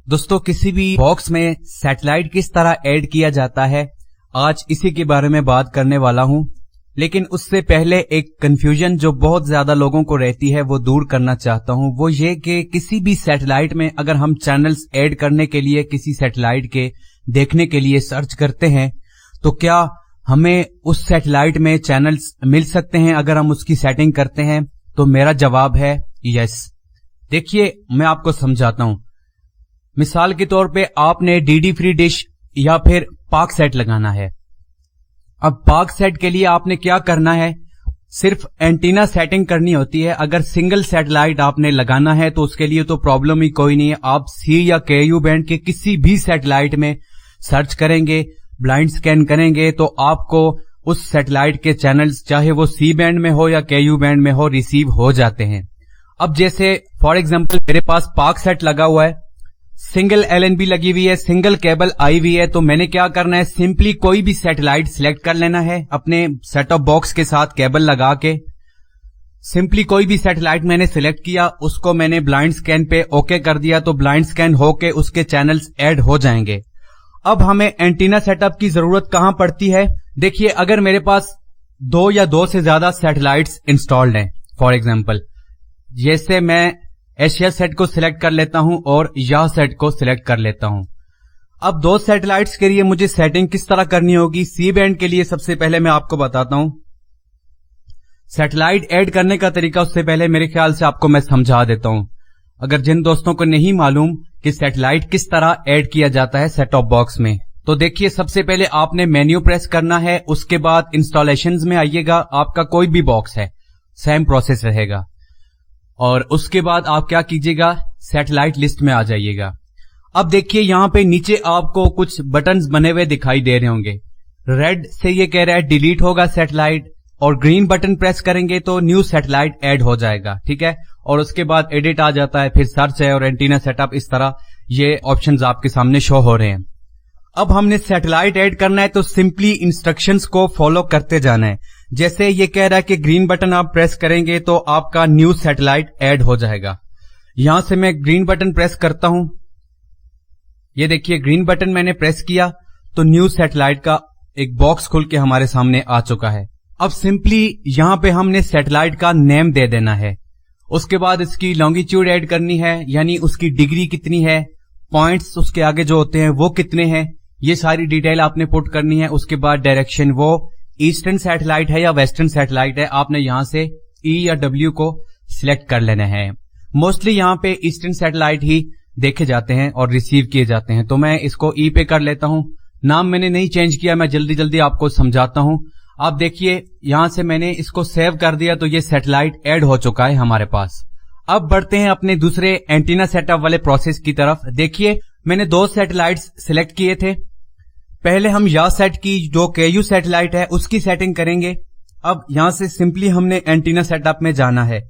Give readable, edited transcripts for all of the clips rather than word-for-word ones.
दोस्तों किसी भी बॉक्स में सैटेलाइट किस तरह ऐड किया जाता है, आज इसी के बारे में बात करने वाला हूं। लेकिन उससे पहले एक कंफ्यूजन जो बहुत ज्यादा लोगों को रहती है वो दूर करना चाहता हूं। वो ये कि किसी भी सैटेलाइट में अगर हम चैनल्स ऐड करने के लिए किसी सैटेलाइट के देखने के लिए सर्च करते हैं तो क्या हमें उस सैटेलाइट में चैनल्स मिल सकते हैं अगर हम उसकी सेटिंग करते हैं? तो मेरा जवाब है यस। देखिए मैं आपको समझाता हूं। मिसाल के तौर पे आपने डीडी फ्री डिश या फिर पाक सेट लगाना है। अब पाक सेट के लिए आपने क्या करना है, सिर्फ एंटीना सेटिंग करनी होती है। अगर सिंगल सैटेलाइट आपने लगाना है तो उसके लिए तो प्रॉब्लम ही कोई नहीं है। आप सी या केयू बैंड के किसी भी सैटेलाइट में सर्च करेंगे, ब्लाइंड स्कैन करेंगे तो आपको उस सैटेलाइट के चैनल्स चाहे वो सी बैंड में हो या केयू बैंड में हो रिसीव हो जाते हैं। अब जैसे फॉर एग्जांपल मेरे पास पाक सेट लगा हुआ है, सिंगल एलएनबी लगी हुई है, सिंगल केबल आई हुई है, तो मैंने क्या करना है, सिंपली कोई भी सैटेलाइट सिलेक्ट कर लेना है अपने सेट ऑफ बॉक्स के साथ केबल लगा के। सिंपली कोई भी सैटेलाइट मैंने सिलेक्ट किया, उसको मैंने ब्लाइंड स्कैन पे ओके कर दिया तो ब्लाइंड स्कैन होके उसके चैनल्स ऐड हो जाएंगे। अब हमें एंटीना सेटअप की जरूरत कहां पड़ती है? देखिए अगर मेरे पास दो या दो से ज्यादा सैटेलाइट्स इंस्टॉल्ड हैं, फॉर एग्जांपल जैसे मैं एशिया सेट को सिलेक्ट कर लेता हूं और या सेट को सिलेक्ट कर लेता हूं। अब दो सैटेलाइट्स के लिए मुझे सेटिंग किस तरह करनी होगी? सी बैंड के लिए सबसे पहले मैं आपको बताता हूं। सैटेलाइट ऐड करने का तरीका उससे पहले मेरे ख्याल से आपको मैं समझा देता हूं, अगर जिन दोस्तों को नहीं मालूम कि सैटेलाइट किस तरह ऐड किया जाता है सेट ऑफ बॉक्स में। तो देखिए सबसे पहले आपने मेन्यू प्रेस करना है, उसके बाद इंस्टॉलेशंस में आइएगा। आपका कोई भी बॉक्स है सेम प्रोसेस रहेगा और उसके बाद आप क्या कीजिएगा, सैटेलाइट लिस्ट में आ जाइएगा। अब देखिए यहां पे नीचे आपको कुछ बटन्स बने हुए दिखाई दे रहे होंगे। रेड से ये कह रहा है डिलीट होगा सैटेलाइट और ग्रीन बटन प्रेस करेंगे तो न्यू सैटेलाइट ऐड हो जाएगा, ठीक है। और उसके बाद एडिट आ जाता है, फिर सर्च है और एंटीना सेटअप, इस तरह ये ऑप्शंस आपके सामने शो हो रहे हैं। अब हमने सैटेलाइट ऐड करना है तो सिंपली इंस्ट्रक्शंस को फॉलो करते जाना है। जैसे ये कह रहा है कि ग्रीन बटन आप प्रेस करेंगे तो आपका न्यू सैटेलाइट ऐड हो जाएगा। यहां से मैं ग्रीन बटन प्रेस करता हूं, ये देखिए ग्रीन बटन मैंने प्रेस किया तो न्यू सैटेलाइट का एक बॉक्स खुल के हमारे सामने आ चुका है। अब सिंपली यहां पे हमने सैटेलाइट का नेम दे देना है, उसके बाद इसकी लॉन्गिट्यूड ऐड करनी है, यानी उसकी डिग्री कितनी है, पॉइंट्स उसके आगे जो होते हैं वो कितने हैं, ये सारी डिटेल आपने पुट करनी है। उसके बाद डायरेक्शन, वो ईस्टर्न सैटेलाइट है या वेस्टर्न सैटेलाइट है, आपने यहां से ई या डब्ल्यू को सिलेक्ट कर लेना है। मोस्टली यहां पे ईस्टर्न सैटेलाइट ही देखे जाते हैं और रिसीव किए जाते हैं, तो मैं इसको ई पे कर लेता हूं। नाम मैंने नहीं चेंज किया, मैं जल्दी जल्दी आपको समझाता हूं। आप देखिए यहां से मैंने इसको सेव कर दिया तो ये सैटेलाइट ऐड हो चुका है हमारे पास। अब बढ़ते हैं अपने दूसरे एंटीना सेटअप वाले प्रोसेस की तरफ। देखिए मैंने दो सैटेलाइट्स सिलेक्ट किए थे, पहले हम या सेट की जो केयू सैटेलाइट है उसकी सेटिंग करेंगे। अब यहां से सिंपली हमने एंटीना सेटअप में जाना है।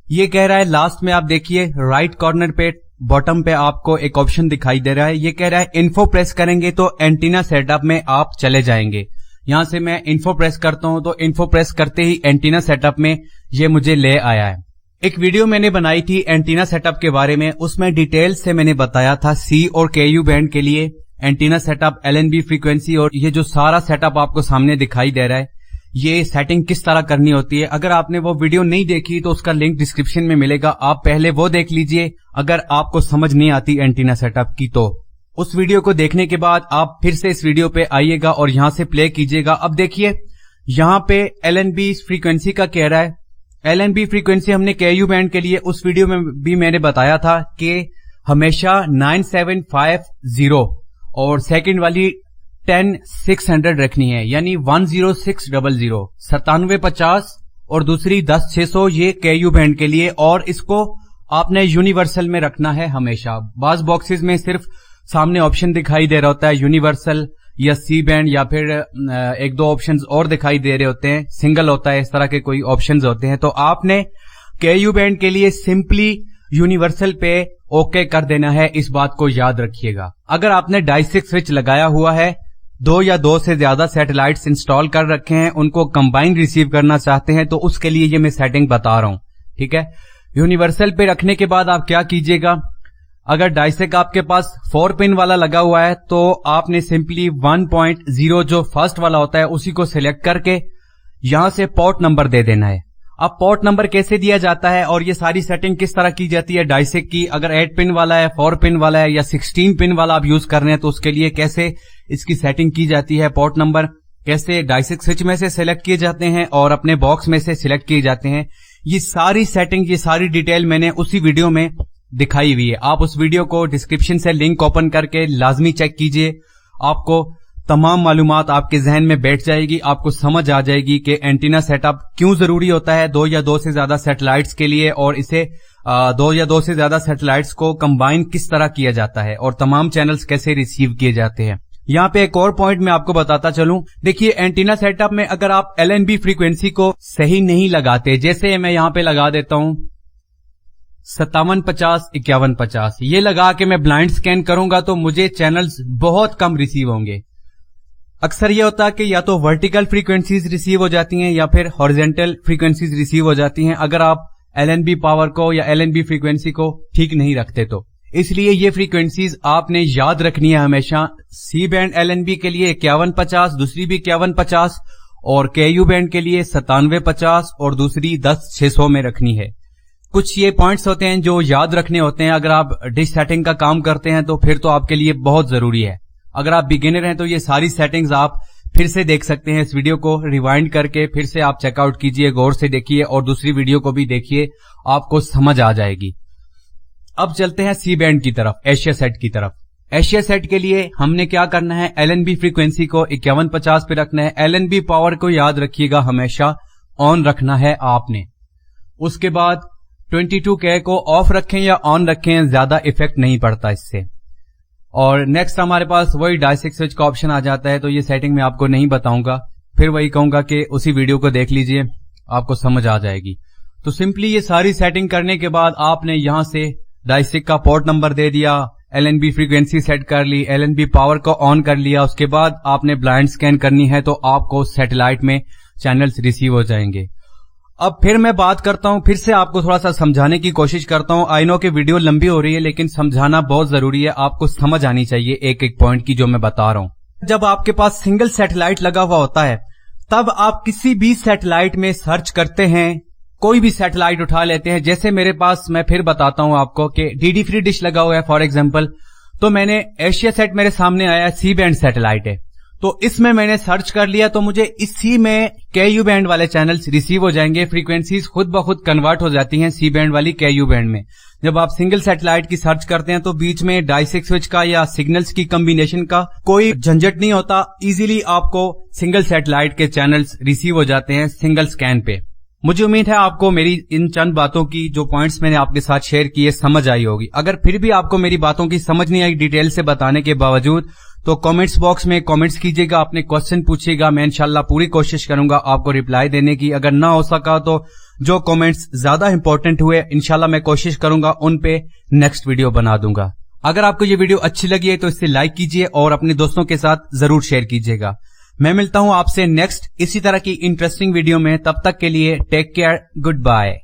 ये कह रहा है लास्ट में आप देखिए राइट कॉर्नर पे बॉटम पे आपको एक ऑप्शन दिखाई दे रहा है, ये कह रहा है इन्फो प्रेस करेंगे तो एंटीना सेटअप में आप चले जाएंगे। यहां से मैं इन्फो प्रेस करता हूं तो इन्फो प्रेस करते ही एंटीना सेटअप में ये मुझे ले आया है। एक वीडियो मैंने बनाई थी एंटीना सेटअप के बारे में, उसमें डिटेल से मैंने बताया था सी और केयू बैंड के लिए एंटीना सेटअप, एलएनबी फ्रीक्वेंसी और ये जो सारा सेटअप आपको सामने दिखाई दे रहा है ये सेटिंग किस तरह करनी होती है। अगर आपने वो वीडियो नहीं देखी तो उसका लिंक डिस्क्रिप्शन में मिलेगा, आप पहले वो देख लीजिए। अगर आपको समझ नहीं आती एंटीना सेटअप की तो उस वीडियो को देखने के बाद आप फिर से इस वीडियो पे आइएगा और यहां से प्ले कीजिएगा। अब देखिए यहां पे एलएनबी फ्रीक्वेंसी का कह रहा है, एलएनबी फ्रीक्वेंसी हमने केयू बैंड के लिए उस वीडियो में भी मैंने बताया था कि हमेशा 9750 और सेकंड वाली 10600 रखनी है, यानी 10600 9750 और दूसरी 10600, ये केयू बैंड के लिए। और इसको आपने यूनिवर्सल में रखना है हमेशा। बाज बॉक्सेस में सिर्फ सामने ऑप्शन दिखाई दे रहा होता है यूनिवर्सल या सी बैंड, या फिर एक दो ऑप्शंस और दिखाई दे रहे होते हैं, सिंगल होता है, इस तरह के कोई ऑप्शंस होते हैं। तो आपने केयू बैंड के लिए सिंपली यूनिवर्सल पे ओके कर देना है, इस बात को याद रखिएगा। अगर आपने डाइसिक स्विच लगाया हुआ है, दो या दो से ज्यादा सैटेलाइट्स इंस्टॉल कर रखे हैं, उनको कंबाइन रिसीव करना चाहते हैं, तो उसके लिए ये मैं सेटिंग बता रहा हूं, ठीक है। यूनिवर्सल पे रखने के बाद आप क्या कीजिएगा, अगर डाइसेक आपके पास 4 पिन वाला लगा हुआ है तो आपने सिंपली 1.0 जो फर्स्ट वाला होता है उसी को सिलेक्ट करके यहां से पोर्ट नंबर दे देना है। अब पोर्ट नंबर कैसे दिया जाता है और ये सारी सेटिंग किस तरह की जाती है डाइसेक की, अगर 8 पिन वाला है, 4 पिन वाला है या 16 पिन वाला आप यूज कर रहे हैं तो उसके लिए कैसे इसकी सेटिंग की जाती है, पोर्ट नंबर कैसे डाइसेक स्विच में से सिलेक्ट किए जाते हैं और अपने बॉक्स में से सिलेक्ट किए जाते हैं, ये सारी सेटिंग, ये सारी डिटेल मैंने उसी वीडियो में दिखाई हुई है। आप उस वीडियो को डिस्क्रिप्शन से लिंक ओपन करके लाजमी चेक कीजिए, आपको तमाम मालूमात आपके जहन में बैठ जाएगी, आपको समझ आ जाएगी कि एंटीना सेटअप क्यों जरूरी होता है 2 या 2 से ज्यादा सैटेलाइट्स के लिए, और इसे 2 या 2 से ज्यादा सैटेलाइट्स को कंबाइन किस तरह किया जाता है और तमाम चैनल्स कैसे रिसीव किए जाते हैं। यहाँ पे एक और पॉइंट मैं आपको बताता चलूं, देखिए एंटीना सेटअप में अगर आप LNB फ्रीक्वेंसी को सही नहीं लगाते, जैसे मैं यहाँ पे लगा देता हूं 5750 5150, ये लगा के मैं ब्लाइंड स्कैन करूंगा तो मुझे चैनल्स बहुत कम रिसीव होंगे। अक्सर ये होता है कि या तो वर्टिकल फ्रीक्वेंसीज रिसीव हो जाती हैं या फिर हॉरिजॉन्टल फ्रीक्वेंसीज रिसीव हो जाती हैं अगर आप LNB पावर को या LNB फ्रीक्वेंसी को ठीक नहीं रखते तो। इसलिए ये फ्रीक्वेंसीज आपने याद रखनी है हमेशा। सी बैंड LNB के लिए 5150, दूसरी भी 5150 और KU बैंड के लिए 9750 और दूसरी 10600 में रखनी है। कुछ ये पॉइंट्स होते हैं जो याद रखने होते हैं। अगर आप डिश सेटिंग का काम करते हैं तो फिर तो आपके लिए बहुत जरूरी है। अगर आप बिगिनर हैं तो ये सारी सेटिंग्स आप फिर से देख सकते हैं, इस वीडियो को रिवाइंड करके फिर से आप चेकआउट कीजिए, गौर से देखिए और दूसरी वीडियो को भी देखिए, आपको समझ आ जाएगी। अब चलते हैं सी बैंड की तरफ, एशिया सेट की तरफ। एशिया सेट के लिए हमने क्या करना है, LNB फ्रीक्वेंसी को 5150 पे रखना है। LNB पावर को याद रखिएगा हमेशा ऑन रखना है आपने। उसके बाद 22K को ऑफ रखें या ऑन रखें, ज्यादा इफेक्ट नहीं पड़ता इससे। और नेक्स्ट हमारे पास वही डाइसेक स्विच का ऑप्शन आ जाता है, तो ये सेटिंग मैं आपको नहीं बताऊंगा, फिर वही कहूंगा कि उसी वीडियो को देख लीजिए, आपको समझ आ जाएगी। तो सिंपली ये सारी सेटिंग करने के बाद आपने यहां से डाइसेक का पोर्ट नंबर दे दिया, LNB फ्रीक्वेंसी सेट कर ली, LNB पावर को ऑन कर लिया, उसके बाद आपने ब्लाइंड स्कैन करनी है तो आपको सैटेलाइट में चैनल्स रिसीव हो जाएंगे। अब फिर मैं बात करता हूं, फिर से आपको थोड़ा सा समझाने की कोशिश करता हूं। आई नो कि वीडियो लंबी हो रही है लेकिन समझाना बहुत जरूरी है, आपको समझ आनी चाहिए एक एक पॉइंट की जो मैं बता रहा हूं। जब आपके पास सिंगल सैटेलाइट लगा हुआ होता है तब आप किसी भी सैटेलाइट में सर्च करते हैं, कोई भी सैटेलाइट उठा लेते हैं। जैसे मेरे पास, मैं फिर बताता हूं आपको कि DD फ्री डिश लगा हुआ है फॉर एग्जांपल, तो मैंने एशिया सेट मेरे सामने आया, सी बैंड सैटेलाइट है, तो इसमें मैंने सर्च कर लिया तो मुझे इसी में KU बैंड वाले चैनल्स रिसीव हो जाएंगे। फ्रीक्वेंसीज खुद ब खुद कन्वर्ट हो जाती हैं सी बैंड वाली KU बैंड में। जब आप सिंगल सैटेलाइट की सर्च करते हैं तो बीच में डाइसेक स्विच का या सिग्नल्स की कॉम्बिनेशन का कोई झंझट नहीं होता, इजीली आपको सिंगल सैटेलाइट के चैनल्स रिसीव हो जाते हैं सिंगल स्कैन पे। मुझे उम्मीद है आपको मेरी इन चंद बातों की, जो पॉइंट्स मैंने आपके साथ शेयर किए, समझ आई होगी। अगर फिर भी आपको मेरी बातों की समझ नहीं आई डिटेल से बताने के बावजूद, तो कमेंट्स बॉक्स में कमेंट्स कीजिएगा, अपने क्वेश्चन पूछिएगा, मैं इंशाल्लाह पूरी कोशिश करूंगा आपको रिप्लाई देने की। अगर ना हो सका तो जो कमेंट्स ज्यादा इंपॉर्टेंट हुए इंशाल्लाह मैं कोशिश करूंगा उन पे नेक्स्ट वीडियो बना दूंगा। अगर आपको ये वीडियो अच्छी लगी है तो इसे लाइक कीजिए और अपने दोस्तों के साथ जरूर शेयर कीजिएगा। मैं मिलता हूं आपसे नेक्स्ट इसी तरह की इंटरेस्टिंग वीडियो में, तब तक के लिए टेक केयर, गुड बाय।